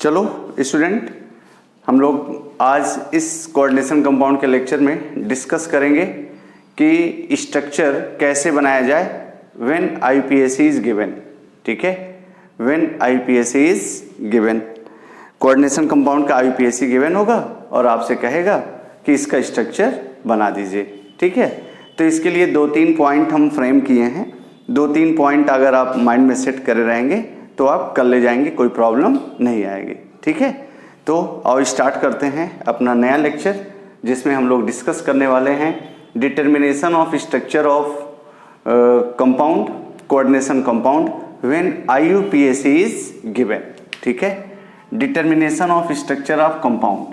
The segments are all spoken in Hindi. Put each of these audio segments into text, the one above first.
चलो स्टूडेंट, हम लोग आज इस कोऑर्डिनेशन कंपाउंड के लेक्चर में डिस्कस करेंगे कि स्ट्रक्चर कैसे बनाया जाए व्हेन IUPAC इज गिवन। ठीक है, when IUPAC is given, coordination compound का IUPAC गिवन होगा और आपसे कहेगा कि इसका स्ट्रक्चर बना दीजिए। ठीक है, तो इसके लिए 2-3 पॉइंट हम फ्रेम किए हैं। 2-3 पॉइंट अगर आप माइंड में सेट करे रहेंगे तो आप कर ले जाएंगे, कोई प्रॉब्लम नहीं आएगी। ठीक है, तो और स्टार्ट करते हैं अपना नया लेक्चर जिसमें हम लोग डिस्कस करने वाले हैं determination of structure of compound, coordination compound when IUPAC is given. ठीक है, determination of structure of compound,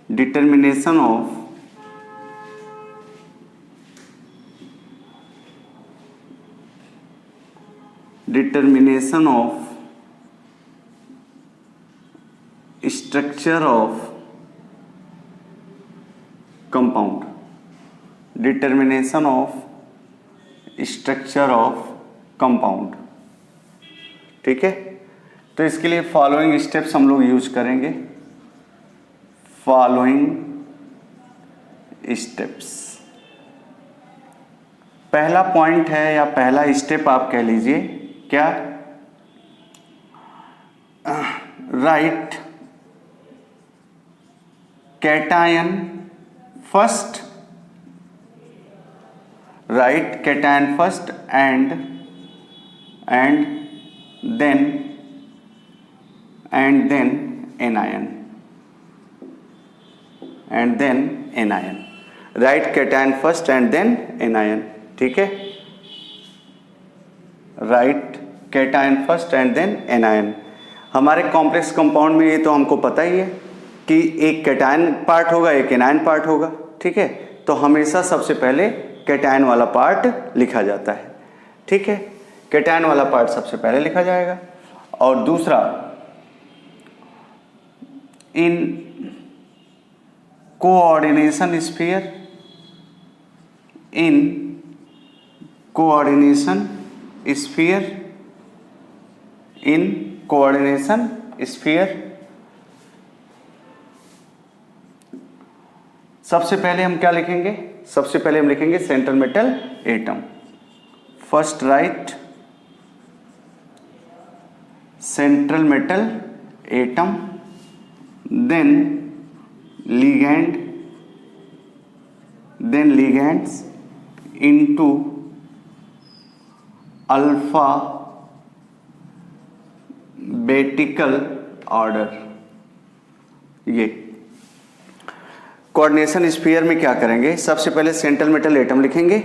determination of structure of compound, determination of structure of compound। ठीक है, तो इसके लिए फॉलोइंग स्टेप्स हम लोग यूज करेंगे। फॉलोइंग स्टेप्स, पहला पॉइंट है या पहला स्टेप आप कह लीजिए क्या, right cation first, write cation first and then anion, and then anion, write cation first and then anion। ठीक है, write cation first and then anion। हमारे कॉम्प्लेक्स कंपाउंड में ये तो हमको पता ही है कि एक कैटायन पार्ट होगा, एक एनायन पार्ट होगा। ठीक है, तो हमेशा सबसे पहले कैटायन वाला पार्ट लिखा जाता है। ठीक है, कैटायन वाला पार्ट सबसे पहले लिखा जाएगा। और दूसरा, in coordination sphere, in coordination sphere, in coordination sphere सबसे पहले हम क्या लिखेंगे, सबसे पहले हम लिखेंगे central metal atom. First write central metal atom, then ligands into alphabetical order. ये कोऑर्डिनेशन स्फीयर में क्या करेंगे, सबसे पहले सेंट्रल मेटल एटम लिखेंगे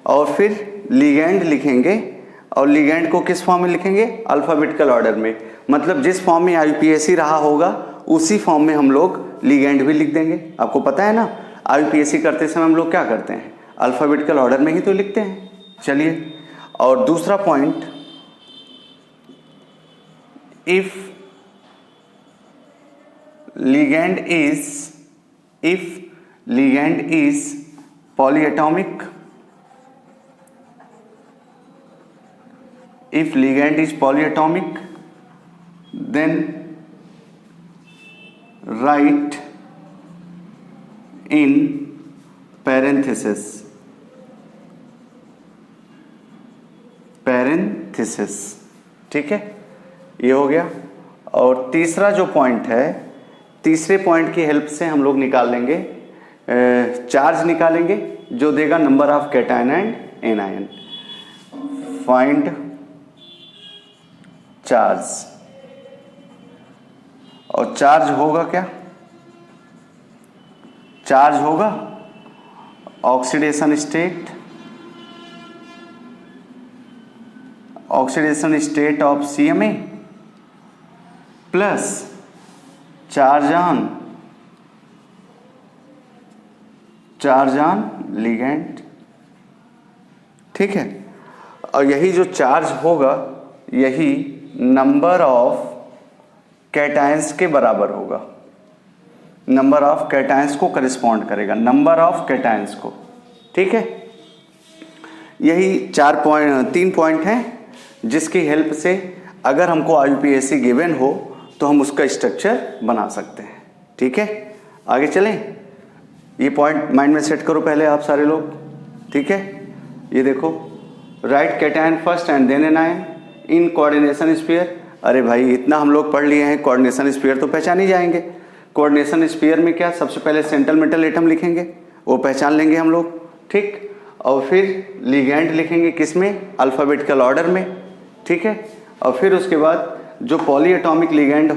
और फिर लिगैंड लिखेंगे, और लिगैंड को किस फॉर्म में लिखेंगे, अल्फाबेटिकल ऑर्डर में। मतलब जिस फॉर्म में IUPAC रहा होगा उसी फॉर्म में हम लोग लिगैंड भी लिख देंगे। आपको पता है ना, IUPAC करते समय हम लोग क्या करते हैं, अल्फाबेटिकल ऑर्डर में ही तो लिखते हैं। चलिए, और दूसरा point, if ligand is polyatomic, if ligand is polyatomic, then write in parenthesis ठीक है, ये हो गया। और तीसरा जो पॉइंट है, तीसरे पॉइंट की हेल्प से हम लोग निकाल लेंगे, चार्ज निकालेंगे जो देगा number of cation and anion. Find charge, और चार्ज होगा क्या, चार्ज होगा oxidation state of CMa plus charge on ligand. ठीक है, और यही जो चार्ज होगा यही नंबर ऑफ कैटायंस के बराबर होगा, नंबर ऑफ कैटायंस को करिस्पॉन्ड करेगा, नंबर ऑफ कैटायंस को। ठीक है, यही 3 पॉइंट हैं जिसकी हेल्प से अगर हमको IUPAC गिवन हो तो हम उसका स्ट्रक्चर बना सकते हैं। ठीक है, आगे चलें। ये पॉइंट माइंड में सेट करो पहले आप सारे लोग। ठीक है, ये देखो, right cation first and then anion in coordination sphere. अरे भाई इतना हम लोग पढ़ लिए हैं, कोऑर्डिनेशन स्फीयर तो पहचान ही जाएंगे। कोऑर्डिनेशन स्फीयर में क्या, सबसे पहले सेंट्रल मेटल एटम लिखेंगे, वो पहचान लेंगे हम लोग। ठीक, और फिर लिगैंड लिखेंगे किसमें, अल्फ़ाबेटिकल ऑर्डर में। ठीक है, और फिर उसके बाद जो पॉलीएटॉमिक लिगैंड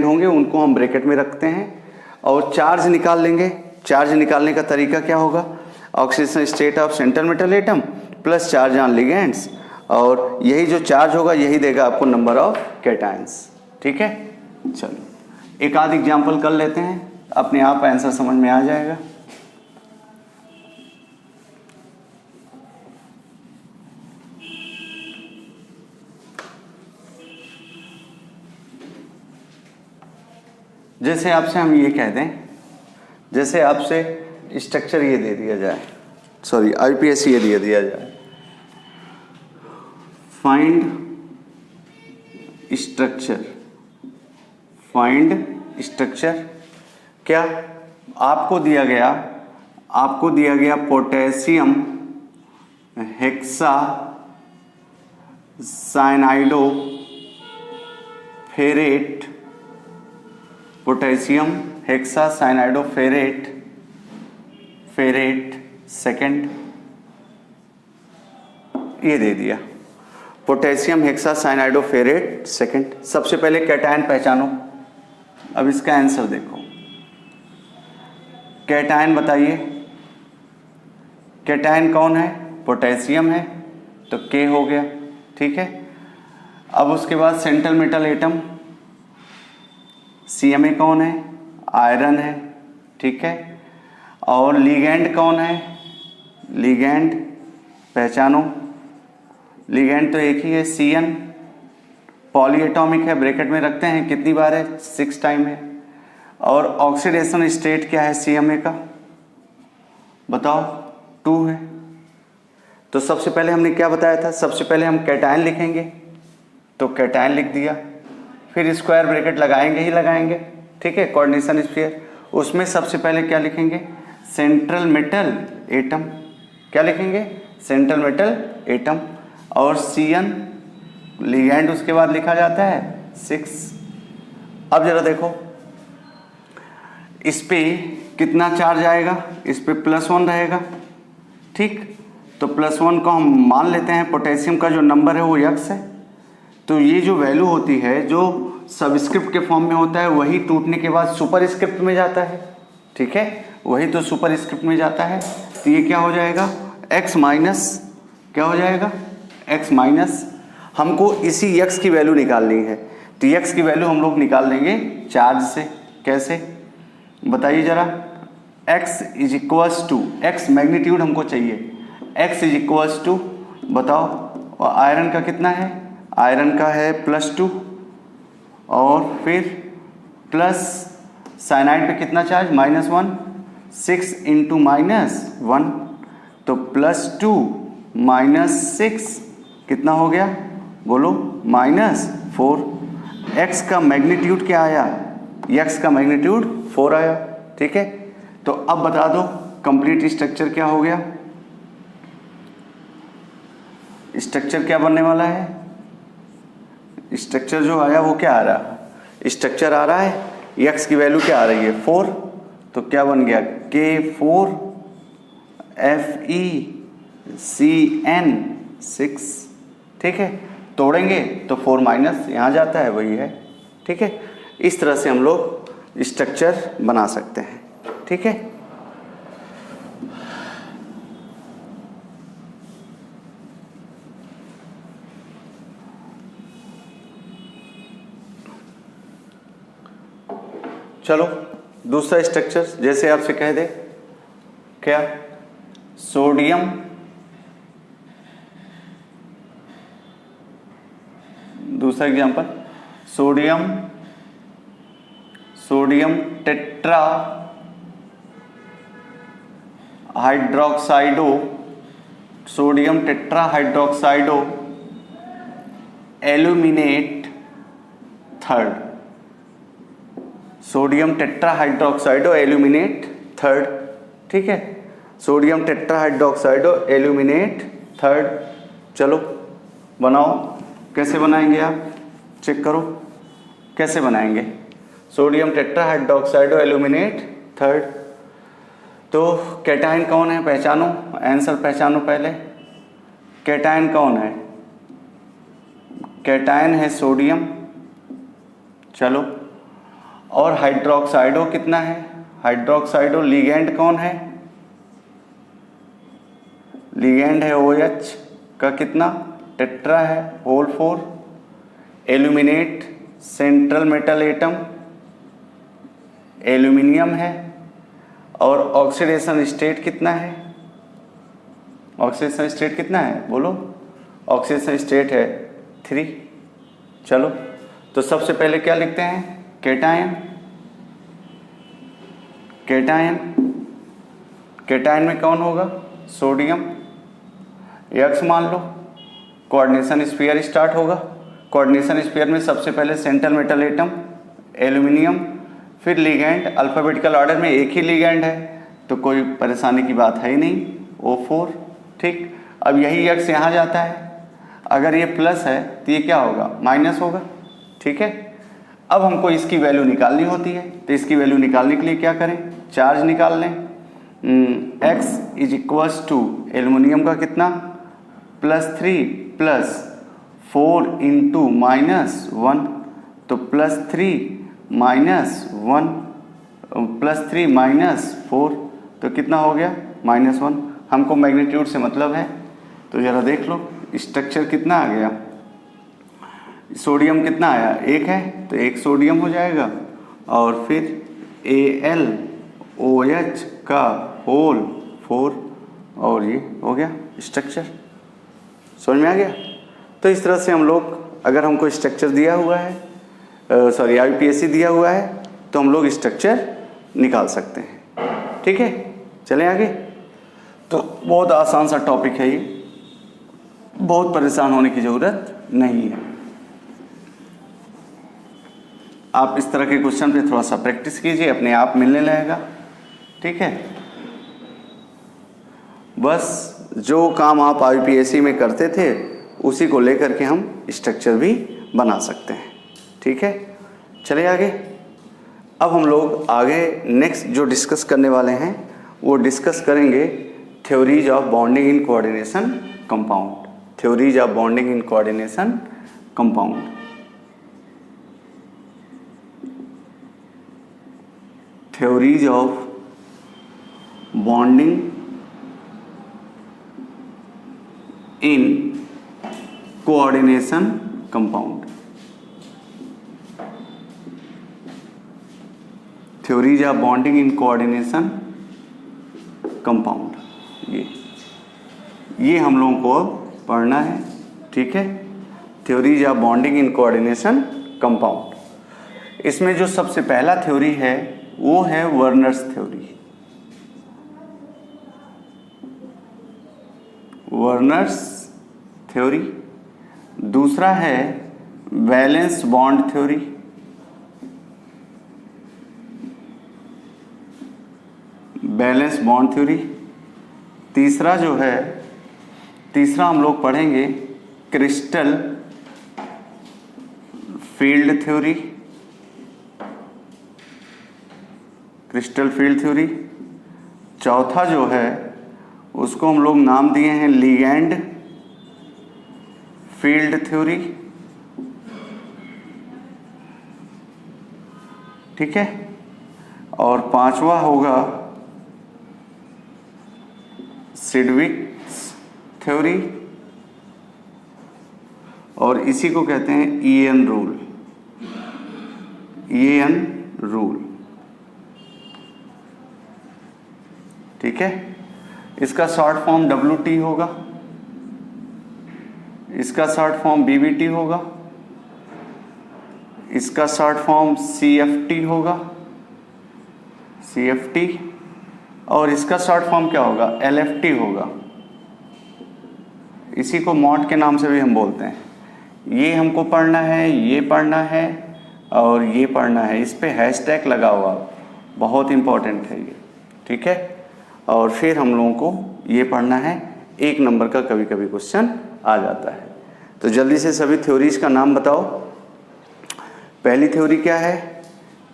होंगे उनको हम ब्रैकेट में रखते हैं और चार्ज निकाल लेंगे। चार्ज निकालने का तरीका क्या होगा, oxidation state of central metal atom plus charge on ligands, और यही जो चार्ज होगा यही देगा आपको नंबर ऑफ कैटायंस। ठीक है, चलो एक आध एग्जाम्पल कर लेते हैं, अपने आप आंसर समझ में आ जाएगा। जैसे आपसे हम ये कह दें, जैसे आपसे स्ट्रक्चर ये दे दिया जाए, सॉरी आईपीएस ये दे दिया जाए, फाइंड स्ट्रक्चर, क्या आपको दिया गया potassium hexacyanidoferrate, potassium hexacyanidoferrate second, ये दे दिया पोटेशियम हेक्सा साइनाइडोफेरेट सेकेंड। सबसे पहले कैटायन पहचानो। अब इसका आंसर देखो, कैटायन बताइए, कैटायन कौन है, पोटेशियम है, तो के हो गया। ठीक है, अब उसके बाद सेंट्रल मेटल एटम CMA कौन है, आयरन है। ठीक है, और लिगैंड कौन है, लिगैंड पहचानो, लिगैंड तो एक ही है CN, पॉलीएटॉमिक है, ब्रैकेट में रखते हैं, कितनी बार है, 6 टाइम है। और ऑक्सीडेशन स्टेट क्या है CMA का, बताओ, 2 है। तो सबसे पहले हमने क्या बताया था, सबसे पहले हम कैटायन लिखेंगे, तो कैटायन लिख दिया, फिर स्क्वायर ब्रैकेट लगाएंगे ही लगाएंगे। ठीक है, कोऑर्डिनेशन स्फीयर, उसमें सबसे पहले क्या लिखेंगे, सेंट्रल मेटल एटम, क्या लिखेंगे, सेंट्रल मेटल एटम, और CN लिगैंड उसके बाद लिखा जाता है 6। अब जरा देखो, इस पे कितना चार्ज आएगा, इस पे +1 रहेगा। ठीक, तो +1 को हम मान लेते हैं, पोटेशियम का जो नंबर है वो x है, तो ये जो वैल्यू होती है जो सबस्क्रिप्ट के फॉर्म में होता है वही टूटने के बाद सुपरस्क्रिप्ट में जाता है। ठीक है, वही तो सुपरस्क्रिप्ट में जाता है, तो ये क्या हो जाएगा, x माइनस, क्या हो जाएगा, x माइनस, हमको इसी x की वैल्यू निकालनी है, तो x की वैल्यू हम लोग निकाल लेंगे चार्ज से। कैसे बताइए जरा, x is equals to, x magnitude हमको चाहिए, x इज इक्वल्स टू, बताओ, और आयरन का कितना है, आयरन का है +2, और फिर प्लस साइनाइड पे कितना चार्ज, -1, 6 इंटू -1, तो +2 -6 कितना हो गया, बोलो, -4। x का मैग्नीट्यूड क्या आया, x का मैग्नीट्यूड 4 आया। ठीक है, तो अब बता दो कंप्लीट स्ट्रक्चर क्या हो गया, स्ट्रक्चर क्या बनने वाला है, स्ट्रक्चर जो आया वो क्या आ रहा है, स्ट्रक्चर आ रहा है, x की वैल्यू क्या आ रही है, 4, तो क्या बन गया, K4FeCN6। ठीक है, तोड़ेंगे तो 4 माइनस यहाँ जाता है, वही है। ठीक है, इस तरह से हम लोग स्ट्रक्चर बना सकते हैं। ठीक है, चलो दूसरा स्ट्रक्चर, जैसे आपसे कह दे क्या, सोडियम दूसरा example, sodium tetrahydroxido, sodium tetrahydroxido aluminate third, sodium tetrahydroxido aluminate third, ठीक है, सोडियम टेट्राहाइड्रोक्साइडो एल्यूमिनेट थर्ड। चलो बनाओ, कैसे बनाएंगे आप, चेक करो कैसे बनाएंगे। Sodium tetrahydroxido aluminate third. तो कैटायन कौन है पहचानो, आंसर पहचानो पहले। कैटायन कौन है, कैटायन है सोडियम। चलो, और हाइड्रोक्साइडो कितना है, हाइड्रोक्साइडो लिगेंड कौन है, लिगेंड है OH का कितना, टेट्रा है, होल 4। Aluminate central metal atom aluminium है, और ऑक्सीडेशन स्टेट कितना है, ऑक्सीडेशन स्टेट कितना है बोलो, ऑक्सीडेशन स्टेट है 3। चलो, तो सबसे पहले क्या लिखते हैं, कैटायन। कैटायन, कैटायन में कौन होगा, सोडियम, X मान लो। कोऑर्डिनेशन स्फीयर स्टार्ट होगा, कोऑर्डिनेशन स्फीयर में सबसे पहले सेंट्रल मेटल एटम एल्यूमिनियम, फिर लिगेंड, अल्फाबेटिकल ऑर्डर में एक ही लिगेंड है तो कोई परेशानी की बात है ही नहीं, O4, ठीक। अब यही X यहाँ जाता है, अगर ये प्लस है तो ये क्या होगा, माइनस होगा, ठीक है। अब हमको इसकी वैल्यू निकालनी होती है, तो इसकी वैल्यू निकालने के लिए क्या करें, चार्ज निकाल लें। X is equals to aluminium का कितना, +3 + 4 इंटू -1, तो +3 -1 +3 -4 तो कितना हो गया, -1। हमको मैग्नीट्यूड से मतलब है, तो ज़रा देख लो स्ट्रक्चर कितना आ गया, सोडियम कितना आया, 1 है तो 1 सोडियम हो जाएगा, और फिर AlOH का होल 4, और ये हो गया स्ट्रक्चर। समझ में आ गया। तो इस तरह से हम लोग, अगर हमको स्ट्रक्चर दिया हुआ है, सॉरी IUPAC दिया हुआ है, तो हम लोग स्ट्रक्चर निकाल सकते हैं, ठीक है। चलें आगे। तो बहुत आसान सा टॉपिक है ये, बहुत परेशान होने की ज़रूरत नहीं है। आप इस तरह के क्वेश्चन पे थोड़ा सा प्रैक्टिस कीजिए, अपने आप मिलने लगेगा, ठीक है। बस जो काम आप IUPAC में करते थे उसी को लेकर के हम स्ट्रक्चर भी बना सकते हैं, ठीक है। चलिए आगे। अब हम लोग आगे नेक्स्ट जो डिस्कस करने वाले हैं वो डिस्कस करेंगे theories of bonding in coordination compound, theories of bonding in coordination compound. Theories of bonding in coordination compound, theories of bonding in coordination compound, ये हम लोगों को पढ़ना है, ठीक है। Theories of bonding in coordination compound. इसमें जो सबसे पहला थ्योरी है वो है वर्नर्स थ्योरी, वर्नर्स थ्योरी। दूसरा है valence bond theory, valence bond theory. तीसरा जो है, तीसरा हम लोग पढ़ेंगे crystal field theory, crystal field theory. चौथा जो है उसको हम लोग नाम दिए हैं लिगैंड फील्ड थ्योरी, ठीक है। और पांचवा होगा सिडविक्स थ्योरी, और इसी को कहते हैं ईएन रूल, ईएन रूल, ठीक है। इसका शॉर्ट फॉर्म WT होगा, इसका शॉर्ट फॉर्म BBT होगा, इसका शॉर्ट फॉर्म CFT होगा, CFT, और इसका शॉर्ट फॉर्म क्या होगा, LFT होगा। इसी को मॉड के नाम से भी हम बोलते हैं। ये हमको पढ़ना है, ये पढ़ना है, और ये पढ़ना है, इस पे हैशटैग लगा हुआ, बहुत इम्पॉर्टेंट है ये, ठीक है। और फिर हम लोगों को ये पढ़ना है, 1 नंबर का कभी कभी क्वेश्चन आ जाता है। तो जल्दी से सभी थ्योरीज का नाम बताओ। पहली थ्योरी क्या है?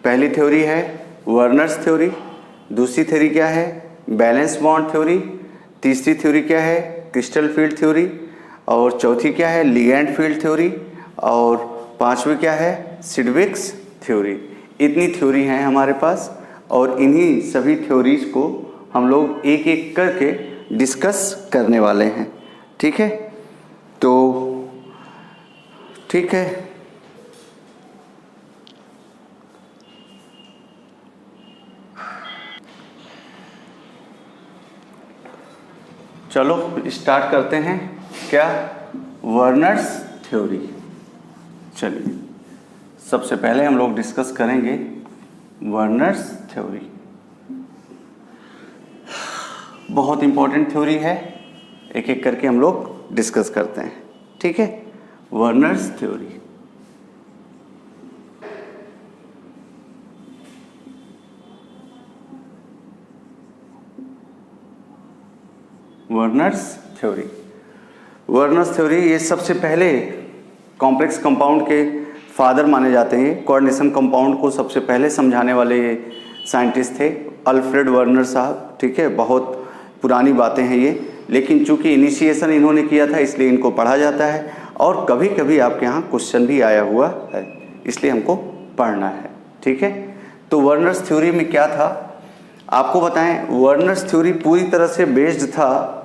पहली थ्योरी है वर्नर्स थ्योरी। दूसरी थ्योरी क्या है? Valence bond theory. तीसरी थ्योरी क्या है? Crystal field theory. और चौथी क्या है? Ligand field theory. और पांचवी क्या है? सिडविक्स थ्योरी। इतनी थ्योरी हैं हमारे पास और इन्हीं सभी थ्योरीज को हम लोग एक एक करके डिस्कस करने वाले हैं, ठीक है। तो ठीक है, चलो स्टार्ट करते हैं। क्या? Werner's theory. चलिए सबसे पहले हम लोग डिस्कस करेंगे वर्नर्स थ्योरी। बहुत इंपॉर्टेंट थ्योरी है, एक एक करके हम लोग डिस्कस करते हैं, ठीक है। Werner's theory. Werner's theory. Werner's theory ये सबसे पहले कॉम्प्लेक्स कंपाउंड के फादर माने जाते हैं। कोऑर्डिनेशन कंपाउंड को सबसे पहले समझाने वाले ये साइंटिस्ट थे अल्फ्रेड वर्नर साहब, ठीक है। बहुत पुरानी बातें हैं ये, लेकिन चूंकि इनिशिएशन इन्होंने किया था इसलिए इनको पढ़ा जाता है और कभी कभी आपके यहाँ क्वेश्चन भी आया हुआ है, इसलिए हमको पढ़ना है, ठीक है। तो वर्नर्स थ्योरी में क्या था आपको बताएं। वर्नर्स थ्योरी पूरी तरह से बेस्ड था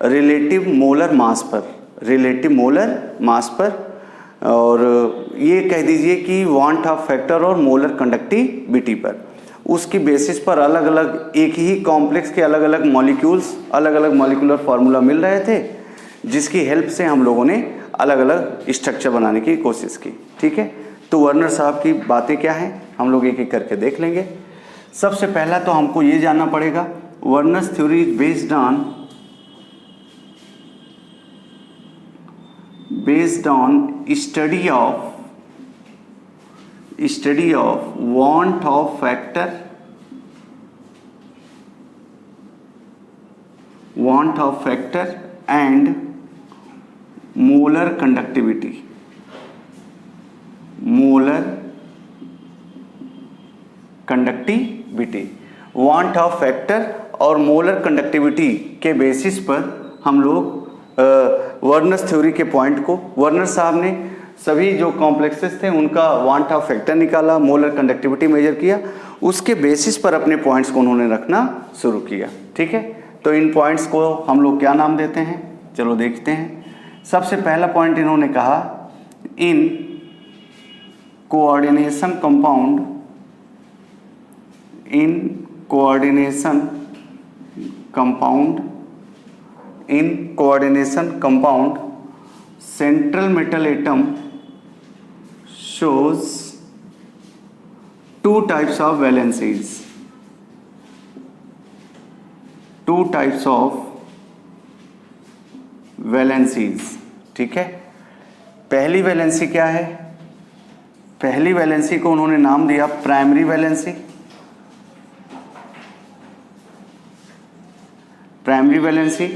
रिलेटिव मोलर मास पर, रिलेटिव मोलर मास पर, और ये कह दीजिए कि वांट ऑफ फैक्टर और मोलर कंडक्टिविटी पर। उसकी बेसिस पर अलग अलग एक ही कॉम्प्लेक्स के अलग अलग मॉलिक्यूल्स, अलग अलग मॉलिक्यूलर फार्मूला मिल रहे थे, जिसकी हेल्प से हम लोगों ने अलग अलग स्ट्रक्चर बनाने की कोशिश की, ठीक है। तो वर्नर साहब की बातें क्या हैं हम लोग एक एक करके देख लेंगे। सबसे पहला तो हमको ये जानना पड़ेगा Werner's theory is based on study of want of factor, and molar conductivity, want of factor और मोलर कंडक्टिविटी के बेसिस पर हम लोग वर्नर्स थ्योरी के पॉइंट को, वर्नर साहब ने सभी जो कॉम्प्लेक्सेस थे उनका वांट ऑफ फैक्टर निकाला, मोलर कंडक्टिविटी मेजर किया, उसके बेसिस पर अपने पॉइंट्स को उन्होंने रखना शुरू किया, ठीक है। तो इन पॉइंट्स को हम लोग क्या नाम देते हैं, चलो देखते हैं। सबसे पहला पॉइंट इन्होंने कहा in coordination compound central metal atom shows two types of valencies, ठीक है। पहली वैलेंसी क्या है? पहली वैलेंसी को उन्होंने नाम दिया प्राइमरी वैलेंसी,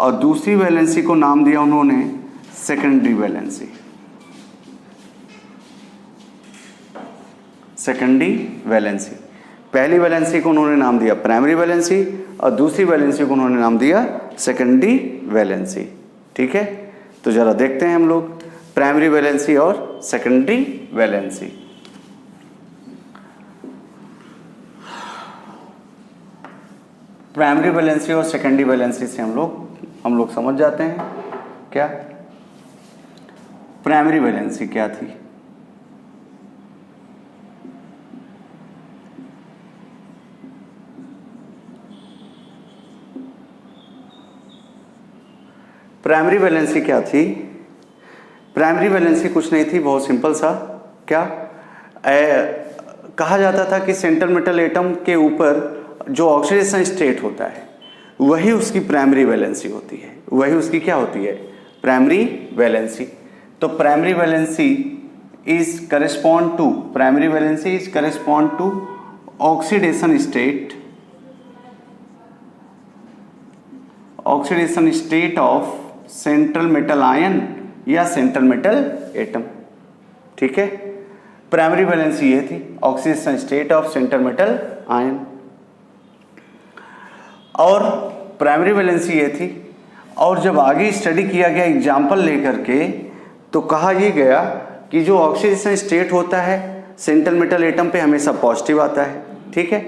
और दूसरी वैलेंसी को नाम दिया उन्होंने सेकेंडरी वैलेंसी। पहली वैलेंसी को उन्होंने नाम दिया प्राइमरी वैलेंसी और दूसरी वैलेंसी को उन्होंने नाम दिया सेकेंडरी वैलेंसी, ठीक है। तो जरा देखते हैं हम लोग प्राइमरी वैलेंसी और सेकेंडरी वैलेंसी। प्राइमरी वैलेंसी और सेकेंडरी वैलेंसी से हम लोग समझ जाते हैं क्या प्राइमरी वैलेंसी क्या थी। प्राइमरी वैलेंसी क्या थी? प्राइमरी वैलेंसी कुछ नहीं थी, बहुत सिंपल सा। क्या कहा जाता था कि सेंट्रल मेटल एटम के ऊपर जो ऑक्सीडेशन स्टेट होता है वही उसकी प्राइमरी वैलेंसी होती है, वही उसकी क्या होती है? Primary valency. तो primary valency is correspond to, primary valency is correspond to oxidation state of central metal ion या सेंट्रल मेटल एटम। ठीक है, प्राइमरी वैलेंसी ये थी, oxidation state of central metal ion, और प्राइमरी वैलेंसी ये थी। और जब आगे स्टडी किया गया एग्जाम्पल लेकर के, तो कहा यह गया कि जो ऑक्सीडेशन स्टेट होता है सेंट्रल मेटल एटम पे हमेशा पॉजिटिव आता है। ठीक है,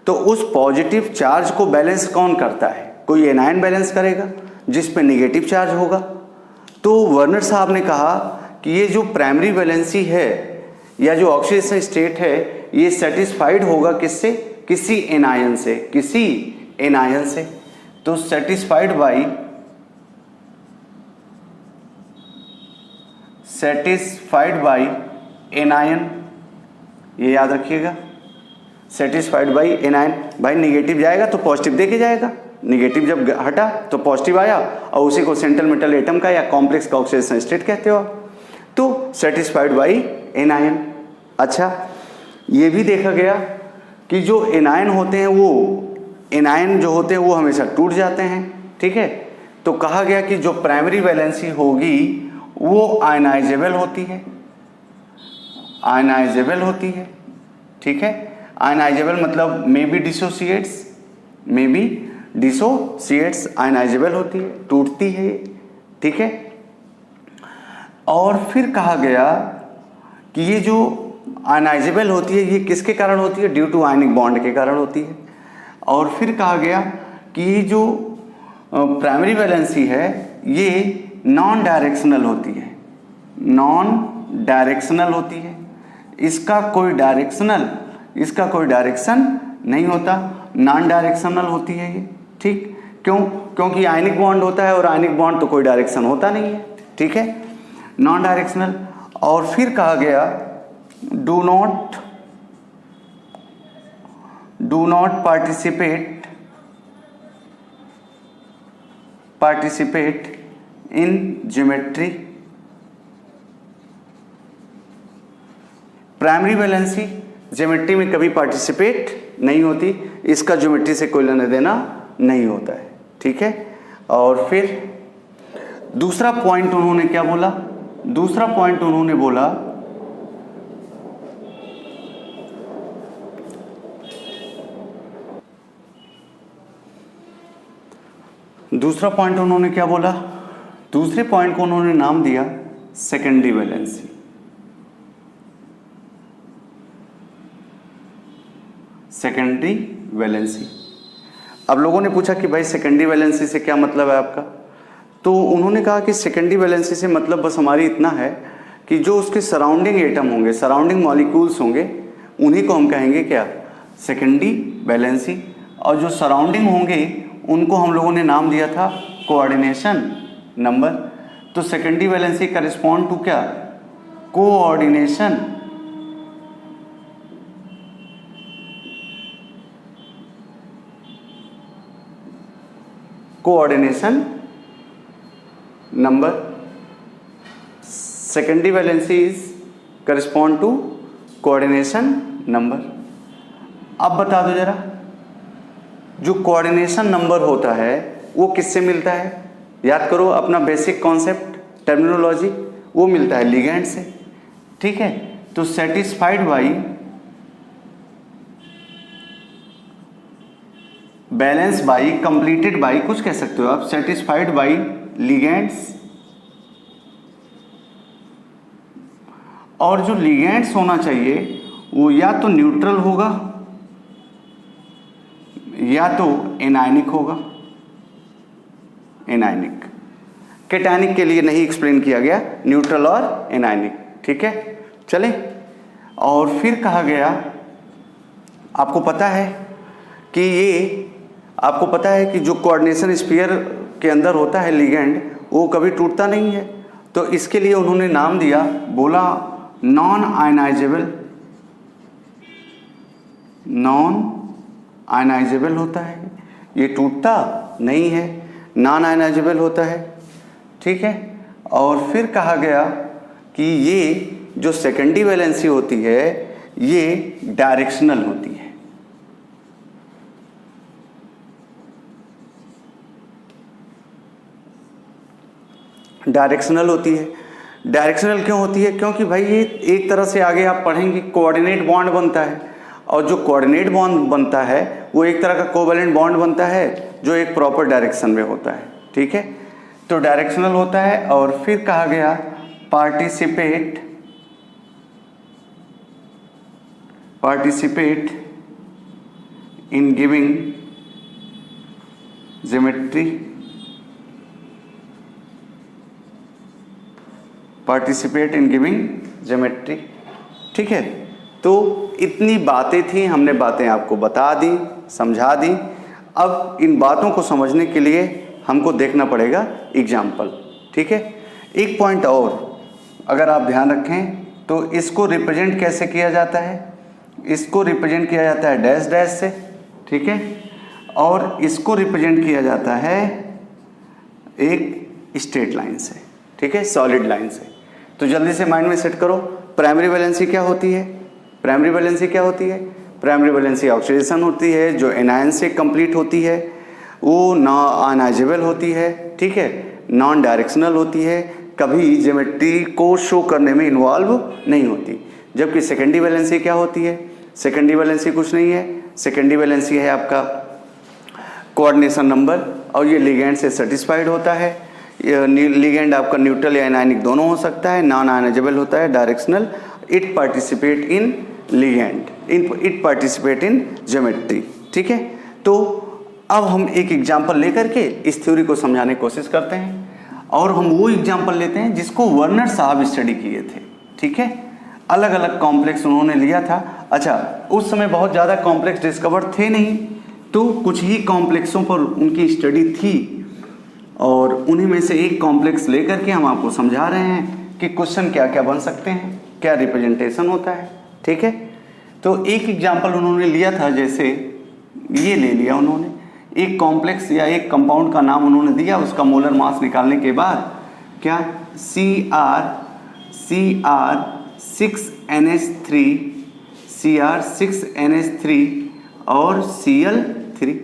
तो उस पॉजिटिव चार्ज को बैलेंस कौन करता है? कोई एनायन बैलेंस करेगा जिस पे नेगेटिव चार्ज होगा। तो वर्नर साहब ने कहा कि ये जो प्राइमरी वैलेंसी है या जो ऑक्सीडेशन स्टेट है ये सेटिस्फाइड होगा किससे? किसी एनायन से, किसी एनायन से। तो सेटिस्फाइड बाई एनायन, ये याद रखिएगा, सेटिस्फाइड बाई एनायन। भाई निगेटिव जाएगा तो पॉजिटिव देके जाएगा, निगेटिव जब हटा तो पॉजिटिव आया, और उसी को सेंट्रल मेटल एटम का या कॉम्प्लेक्स का ऑक्सीडेशन स्टेट कहते हो। तो सेटिस्फाइड बाई एनायन। अच्छा, ये भी देखा गया कि जो एनायन होते हैं वो हमेशा टूट जाते हैं। ठीक है, तो कहा गया कि जो प्राइमरी वैलेंसी होगी वो आयनाइजेबल होती है। ठीक है, आयनाइजेबल मतलब मे बी डिसोसिएट्स, आयनाइजेबल होती है, टूटती है। ठीक है, और फिर कहा गया कि ये जो आयनाइजेबल होती है ये किसके कारण होती है? ड्यू टू आयनिक बॉन्ड के कारण होती है। और फिर कहा गया कि ये जो प्राइमरी वैलेंसी है ये नॉन डायरेक्शनल होती है, इसका कोई डायरेक्शन नहीं होता, नॉन डायरेक्शनल होती है ये। ठीक, क्यों? क्योंकि आयनिक बॉन्ड होता है और आयनिक बॉन्ड तो कोई डायरेक्शन होता नहीं है। ठीक है, नॉन डायरेक्शनल। और फिर कहा गया do not participate in geometry. Primary valency geometry में कभी पार्टिसिपेट नहीं होती, इसका ज्योमेट्री से कोई लेना देना नहीं होता है। ठीक है, और फिर दूसरा पॉइंट उन्होंने क्या बोला? दूसरा पॉइंट उन्होंने बोला दूसरे पॉइंट को उन्होंने नाम दिया सेकेंडरी वैलेंसी। अब लोगों ने पूछा कि भाई सेकेंडरी वैलेंसी से क्या मतलब है आपका? तो उन्होंने कहा कि सेकेंडरी वैलेंसी से मतलब बस हमारी इतना है कि जो उसके सराउंडिंग एटम होंगे, सराउंडिंग मॉलिक्यूल्स होंगे, उन्हीं को हम कहेंगे क्या? Secondary valency. और जो सराउंडिंग होंगे उनको हम लोगों ने नाम दिया था कोऑर्डिनेशन नंबर। तो सेकेंडरी वैलेंसी करेस्पॉन्ड टू क्या? Coordination number. Secondary valency is correspond to coordination number. अब बता दो जरा, जो कोऑर्डिनेशन नंबर होता है वो किससे मिलता है? याद करो अपना बेसिक कॉन्सेप्ट, टर्मिनोलॉजी, वो मिलता है लिगेंड से। ठीक है, तो satisfied by, balance by, completed by, कुछ कह सकते हो आप, सेटिस्फाइड बाई लिगेंड्स। और जो लिगेंड्स होना चाहिए वो या तो न्यूट्रल होगा या तो एनायनिक होगा। एनायनिक, कैटायनिक के लिए नहीं एक्सप्लेन किया गया, न्यूट्रल और एनायनिक। ठीक है, चले। और फिर कहा गया, आपको पता है कि जो कोऑर्डिनेशन स्फीयर के अंदर होता है लिगेंड, वो कभी टूटता नहीं है। तो इसके लिए उन्होंने नाम दिया, बोला नॉन आयनाइजेबल होता है, ये टूटता नहीं है, नॉन आयनाइजेबल होता है। ठीक है, और फिर कहा गया कि ये जो सेकेंडरी वैलेंसी होती है ये डायरेक्शनल होती है। डायरेक्शनल होती है। डायरेक्शनल क्यों होती है? क्योंकि भाई ये एक तरह से आगे आप पढ़ेंगे कोऑर्डिनेट बॉन्ड बनता है, और जो कोऑर्डिनेट बॉन्ड बनता है वो एक तरह का कोवैलेंट बॉन्ड बनता है जो एक प्रॉपर डायरेक्शन में होता है। ठीक है, तो डायरेक्शनल होता है। और फिर कहा गया participate in giving geometry, participate in giving geometry. ठीक है, तो इतनी बातें थी, हमने बातें आपको बता दी, समझा दी। अब इन बातों को समझने के लिए हमको देखना पड़ेगा एग्जाम्पल। ठीक है, एक पॉइंट और अगर आप ध्यान रखें तो इसको रिप्रेजेंट कैसे किया जाता है? इसको रिप्रेजेंट किया जाता है डैश डैश से। ठीक है, और इसको रिप्रेजेंट किया जाता है एक स्ट्रेट लाइन से। ठीक है, सॉलिड लाइन से। तो जल्दी से माइंड में सेट करो, प्राइमरी वैलेंसी क्या होती है? प्राइमरी वैलेंसी क्या होती है? प्राइमरी वैलेंसी ऑक्सीडेशन होती है जो एनायन से कंप्लीट होती है, वो नॉन आयनाइजेबल होती है। ठीक है, नॉन डायरेक्शनल होती है, कभी ज्योमेट्री को शो करने में इन्वॉल्व नहीं होती। जबकि सेकेंडरी वैलेंसी क्या होती है? सेकेंडरी वैलेंसी कुछ नहीं है, सेकेंडरी वैलेंसी है आपका कोऑर्डिनेशन नंबर, और ये लिगेंड से सेटिस्फाइड होता है। लिगेंड आपका न्यूट्रल या एनायनिक दोनों हो सकता है, नॉन आयनाइजेबल होता है, directional. It participate in ligand, it participate in geometry. ठीक है, तो अब हम एक एग्जांपल लेकर के इस थ्योरी को समझाने की कोशिश करते हैं, और हम वो एग्जांपल लेते हैं जिसको वर्नर साहब स्टडी किए थे। ठीक है, अलग अलग कॉम्प्लेक्स उन्होंने लिया था। अच्छा, उस समय बहुत ज़्यादा कॉम्प्लेक्स डिस्कवर थे नहीं, तो कुछ ही कॉम्प्लेक्सों पर उनकी स्टडी थी, और उन्हीं में से एक कॉम्प्लेक्स लेकर के हम आपको समझा रहे हैं कि क्वेश्चन क्या क्या बन सकते हैं, क्या रिप्रेजेंटेशन होता है। ठीक है, तो एक एग्जांपल उन्होंने लिया था, जैसे ये ले लिया उन्होंने, एक कॉम्प्लेक्स या एक कंपाउंड का नाम उन्होंने दिया, उसका मोलर मास निकालने के बाद क्या CR6NH3 और Cl3,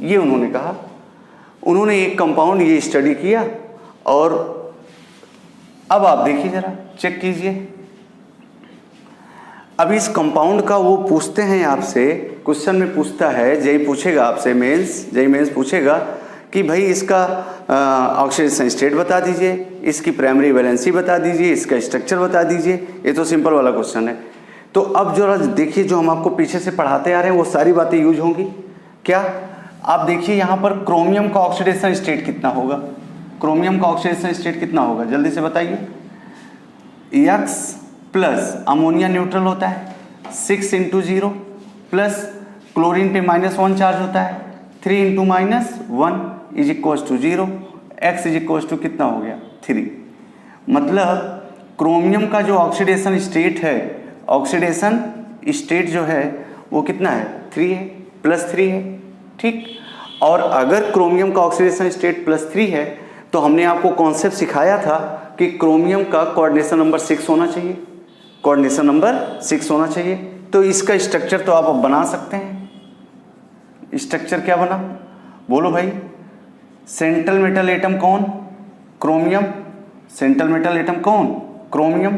ये उन्होंने कहा। उन्होंने एक कंपाउंड ये स्टडी किया, और अब आप देखिए जरा, चेक कीजिए। अब इस कंपाउंड का वो पूछते हैं आपसे, क्वेश्चन में पूछता है, जेई पूछेगा आपसे, जेई मेंस पूछेगा कि भाई इसका ऑक्सीडेशन स्टेट बता दीजिए, इसकी प्राइमरी वैलेंसी बता दीजिए, इसका स्ट्रक्चर बता दीजिए। ये तो सिंपल वाला क्वेश्चन है। तो अब जरा देखिए, जो हम आपको पीछे से पढ़ाते आ रहे हैं वो सारी बातें यूज होंगी। क्या आप देखिए यहाँ पर क्रोमियम का ऑक्सीडेशन स्टेट कितना होगा? क्रोमियम का ऑक्सीडेशन स्टेट कितना होगा, जल्दी से बताइए। X प्लस अमोनिया न्यूट्रल होता है 6 × 0 प्लस क्लोरीन पे -1 चार्ज होता है 3 × -1 is equal to 0। X is equal to कितना हो गया? 3। मतलब क्रोमियम का जो ऑक्सीडेशन स्टेट है, ऑक्सीडेशन स्टेट जो है वो कितना है? 3 है, +3 है। ठीक, और अगर क्रोमियम का ऑक्सीडेशन स्टेट +3 है तो हमने आपको कॉन्सेप्ट सिखाया था कि क्रोमियम का कोऑर्डिनेशन नंबर 6 होना चाहिए, कोऑर्डिनेशन नंबर 6 होना चाहिए। तो इसका स्ट्रक्चर तो आप अब बना सकते हैं। स्ट्रक्चर क्या बना, बोलो भाई? सेंट्रल मेटल एटम कौन? क्रोमियम। सेंट्रल मेटल एटम कौन? क्रोमियम।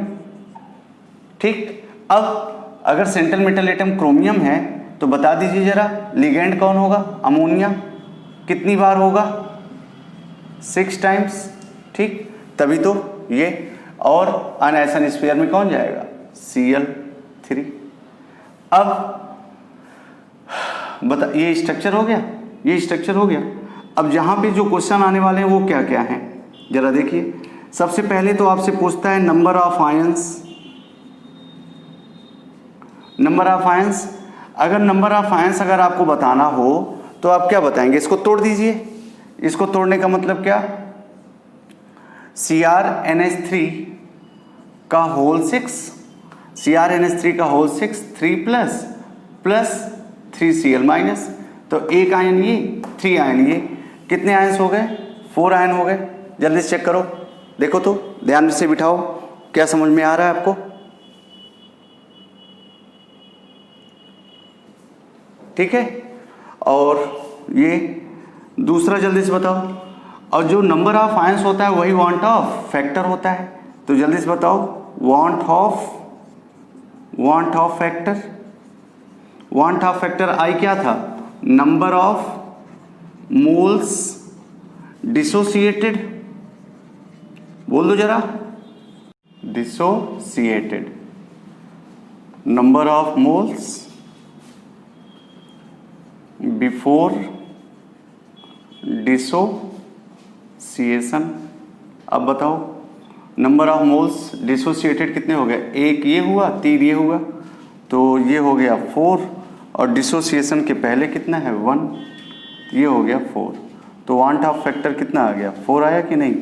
ठीक, अब अगर सेंट्रल मेटल एटम क्रोमियम है तो बता दीजिए जरा, लिगेंड कौन होगा? अमोनिया। कितनी बार होगा? 6 टाइम्स। ठीक, तभी तो ये, और अनआयसन स्फीयर में कौन जाएगा? Cl3। अब बता, ये स्ट्रक्चर हो गया, ये स्ट्रक्चर हो गया। अब जहां पे जो क्वेश्चन आने वाले हैं वो क्या क्या हैं जरा देखिए। सबसे पहले तो आपसे पूछता है number of ions. Number of ions, अगर नंबर ऑफ आयंस अगर आपको बताना हो तो आप क्या बताएंगे? इसको तोड़ दीजिए। इसको तोड़ने का मतलब क्या? CrNH3 का होल 6, CrNH3 का होल 6, 3 प्लस 3Cl माइनस, तो एक आयन ये, 3 आयन ये, कितने आयंस हो गए? 4 आयन हो गए। जल्दी से चेक करो, देखो तो, ध्यान से बिठाओ, क्या समझ में आ रहा है आपको? ठीक है। और ये दूसरा जल्दी से बताओ, और जो नंबर ऑफ आयंस होता है वही वांट ऑफ फैक्टर होता है, तो जल्दी से बताओ want of factor, want of factor I क्या था, नंबर ऑफ मोल्स डिसोसिएटेड, बोल दो जरा, dissociated, number of moles before dissociation. अब बताओ नंबर ऑफ मोल्स डिसोसिएटेड कितने हो गए, एक ये हुआ, तीन ये हुआ, तो ये हो गया 4, और डिसोसिएशन के पहले कितना है 1, ये हो गया 4, तो वांट ऑफ फैक्टर कितना आ गया 4 आया कि नहीं,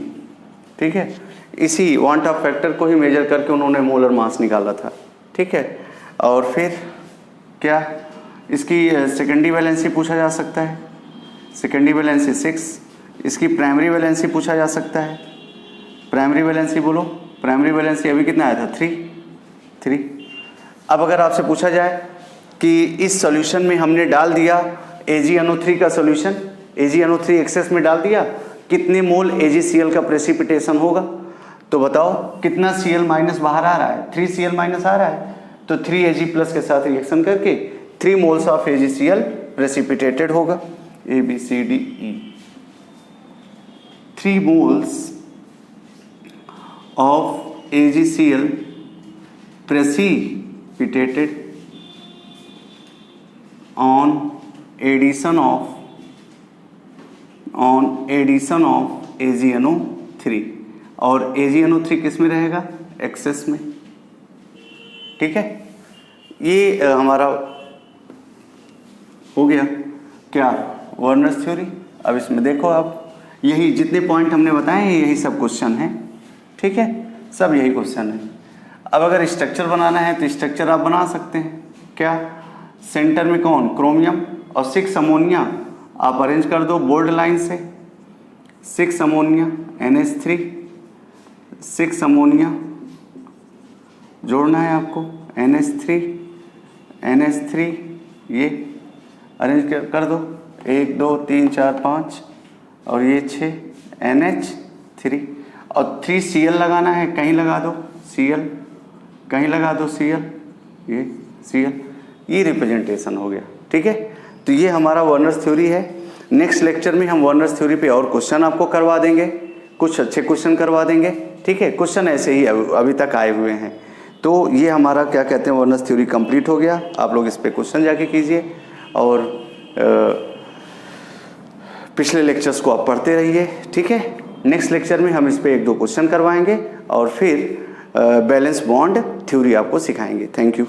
ठीक है। इसी वांट ऑफ फैक्टर को ही मेजर करके उन्होंने मोलर मास निकाला था, ठीक है। और फिर क्या, इसकी सेकेंडरी वैलेंसी पूछा जा सकता है, सेकेंडरी वैलेंसी 6, इसकी प्राइमरी वैलेंसी पूछा जा सकता है, प्राइमरी वैलेंसी बोलो, प्राइमरी वैलेंसी अभी कितना आया था 3। अब अगर आपसे पूछा जाए कि इस सॉल्यूशन में हमने डाल दिया AgNO3 का सॉल्यूशन, AgNO3 एक्सेस में डाल दिया, कितने मोल AgCl का प्रेसिपिटेशन होगा, तो बताओ कितना Cl माइनस बाहर आ रहा है, 3Cl माइनस आ रहा है, तो 3Ag प्लस के साथ रिएक्शन करके 3 मोल्स ऑफ AgCl प्रेसिपिटेटेड होगा, ABCDE, 3 moles of AgCl precipitated on addition of AgNO3, और AgNO3 किस में रहेगा, एक्सेस में, ठीक है। ये हमारा हो गया क्या, वर्नर्स थ्योरी। अब इसमें देखो आप, यही जितने पॉइंट हमने बताए हैं यही सब क्वेश्चन हैं, ठीक है, सब यही क्वेश्चन है। अब अगर स्ट्रक्चर बनाना है तो स्ट्रक्चर आप बना सकते हैं, क्या, सेंटर में कौन, क्रोमियम और 6 अमोनिया आप अरेंज कर दो बोल्ड लाइन से, 6 अमोनिया NH3, 6 अमोनिया जोड़ना है आपको, NH3 ये अरेंज कर दो, 1 2 3 4 5 और ये 6 NH3, और 3Cl लगाना है, कहीं लगा दो Cl, कहीं लगा दो Cl, ये Cl, ये रिप्रेजेंटेशन हो गया, ठीक है। तो ये हमारा वर्नर्स थ्योरी है। नेक्स्ट लेक्चर में हम वर्नर्स थ्योरी पे और क्वेश्चन आपको करवा देंगे, कुछ अच्छे क्वेश्चन करवा देंगे, ठीक है। क्वेश्चन ऐसे ही अभी तक आए हुए हैं। तो ये हमारा क्या कहते हैं, वर्नर्स थ्योरी कंप्लीट हो गया। आप लोग इस पे क्वेश्चन जाके कीजिए और पिछले लेक्चर्स को आप पढ़ते रहिए, ठीक है। नेक्स्ट लेक्चर में हम इस पे 1-2 क्वेश्चन करवाएंगे और फिर बैलेंस बॉन्ड थ्योरी आपको सिखाएंगे। Thank you.